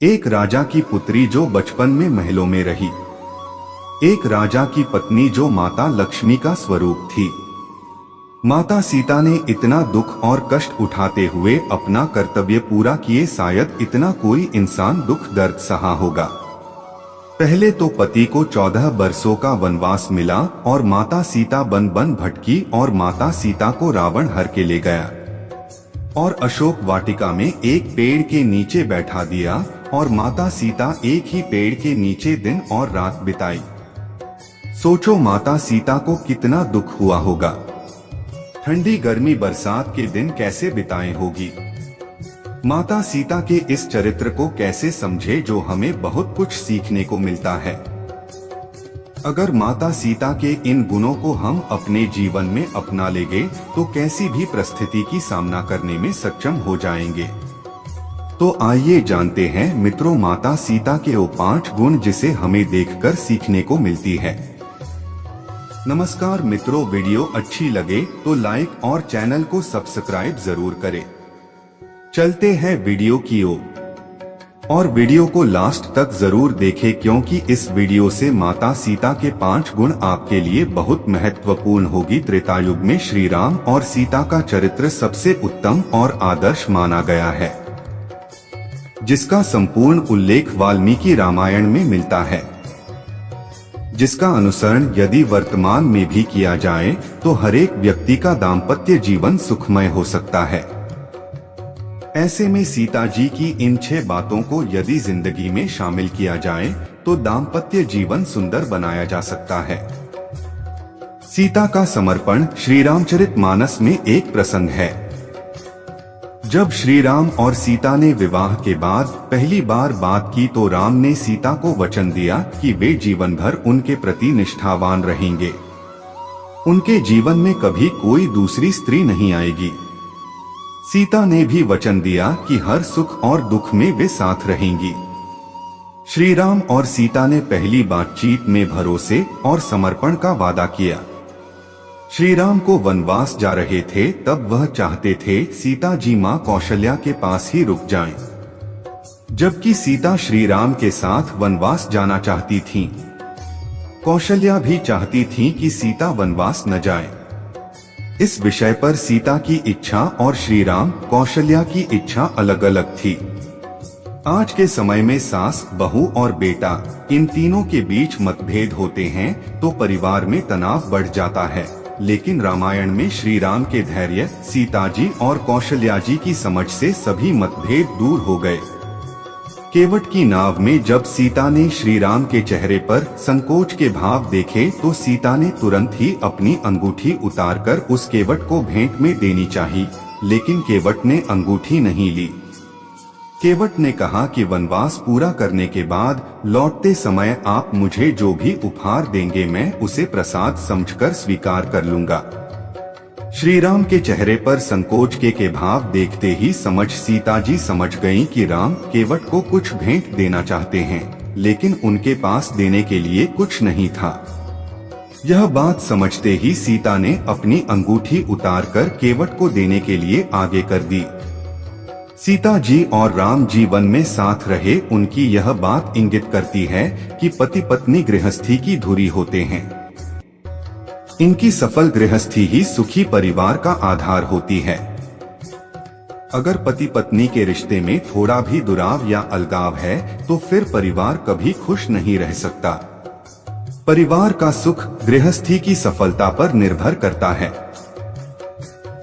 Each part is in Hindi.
एक राजा की पुत्री जो बचपन में महलों में रही। एक राजा की पत्नी जो माता लक्ष्मी का स्वरूप थी। माता सीता ने इतना दुख और कष्ट उठाते हुए अपना कर्तव्य पूरा किए, शायद इतना कोई इंसान दुख दर्द सहा होगा। पहले तो पति को 14 बरसों का वनवास मिला और माता सीता बन बन भटकी और माता सीता को रावण हर के ले गया और अशोक वाटिका में एक पेड़ के नीचे बैठा दिया और माता सीता एक ही पेड़ के नीचे दिन और रात बिताई। सोचो माता सीता को कितना दुख हुआ होगा। ठंडी गर्मी बरसात के दिन कैसे बिताए होगी। माता सीता के इस चरित्र को कैसे समझे जो हमें बहुत कुछ सीखने को मिलता है। अगर माता सीता के इन गुणों को हम अपने जीवन में अपना लेंगे तो कैसी भी परिस्थिति की सामना करने में सक्षम हो जाएंगे। तो आइए जानते हैं मित्रों माता सीता के वो 5 गुण जिसे हमें देखकर सीखने को मिलती है। नमस्कार मित्रों, वीडियो अच्छी लगे तो लाइक और चैनल को सब्सक्राइब जरूर करें। चलते हैं वीडियो की ओर और वीडियो को लास्ट तक जरूर देखें क्योंकि इस वीडियो से माता सीता के 5 गुण आपके लिए बहुत महत्वपूर्ण होगी। त्रेता युग में श्री राम और सीता का चरित्र सबसे उत्तम और आदर्श माना गया है, जिसका संपूर्ण उल्लेख वाल्मीकि रामायण में मिलता है, जिसका अनुसरण यदि वर्तमान में भी किया जाए तो हरेक व्यक्ति का दाम्पत्य जीवन सुखमय हो सकता है। ऐसे में सीता जी की इन 6 बातों को यदि जिंदगी में शामिल किया जाए तो दाम्पत्य जीवन सुंदर बनाया जा सकता है। सीता का समर्पण श्री रामचरितमानस में एक प्रसंग है। जब श्री राम और सीता ने विवाह के बाद पहली बार बात की तो राम ने सीता को वचन दिया कि वे जीवन भर उनके प्रति निष्ठावान रहेंगे। उनके जीवन में कभी कोई दूसरी स्त्री नहीं आएगी। सीता ने भी वचन दिया कि हर सुख और दुख में वे साथ रहेंगी। श्री राम और सीता ने पहली बातचीत में भरोसे और समर्पण का वादा किया। श्री राम को वनवास जा रहे थे तब वह चाहते थे सीता जी मां कौशल्या के पास ही रुक जाएं, जबकि सीता श्री राम के साथ वनवास जाना चाहती थीं। कौशल्या भी चाहती थी कि सीता वनवास न जाए। इस विषय पर सीता की इच्छा और श्री राम कौशल्या की इच्छा अलग अलग थी। आज के समय में सास, बहू और बेटा इन तीनों के बीच मतभेद होते हैं तो परिवार में तनाव बढ़ जाता है, लेकिन रामायण में श्री राम के धैर्य, सीता जी और कौशल्या जी की समझ से सभी मतभेद दूर हो गए। केवट की नाव में जब सीता ने श्री राम के चेहरे पर संकोच के भाव देखे तो सीता ने तुरंत ही अपनी अंगूठी उतारकर उस केवट को भेंट में देनी चाहिए, लेकिन केवट ने अंगूठी नहीं ली। केवट ने कहा कि वनवास पूरा करने के बाद लौटते समय आप मुझे जो भी उपहार देंगे मैं उसे प्रसाद समझकर स्वीकार कर लूंगा। श्री राम के चेहरे पर संकोच के भाव देखते ही सीता जी समझ गईं कि राम केवट को कुछ भेंट देना चाहते हैं, लेकिन उनके पास देने के लिए कुछ नहीं था। यह बात समझते ही सीता ने अपनी अंगूठी उतारकर केवट को देने के लिए आगे कर दी। सीता जी और राम जीवन में साथ रहे, उनकी यह बात इंगित करती है कि पति पत्नी गृहस्थी की धुरी होते हैं। इनकी सफल गृहस्थी ही सुखी परिवार का आधार होती है। अगर पति पत्नी के रिश्ते में थोड़ा भी दुराव या अलगाव है तो फिर परिवार कभी खुश नहीं रह सकता। परिवार का सुख गृहस्थी की सफलता पर निर्भर करता है।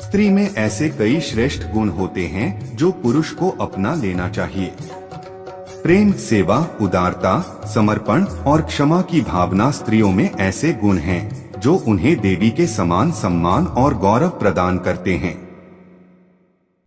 स्त्री में ऐसे कई श्रेष्ठ गुण होते हैं जो पुरुष को अपना लेना चाहिए। प्रेम, सेवा, उदारता, समर्पण और क्षमा की भावना स्त्रियों में ऐसे गुण हैं जो उन्हें देवी के समान सम्मान और गौरव प्रदान करते हैं।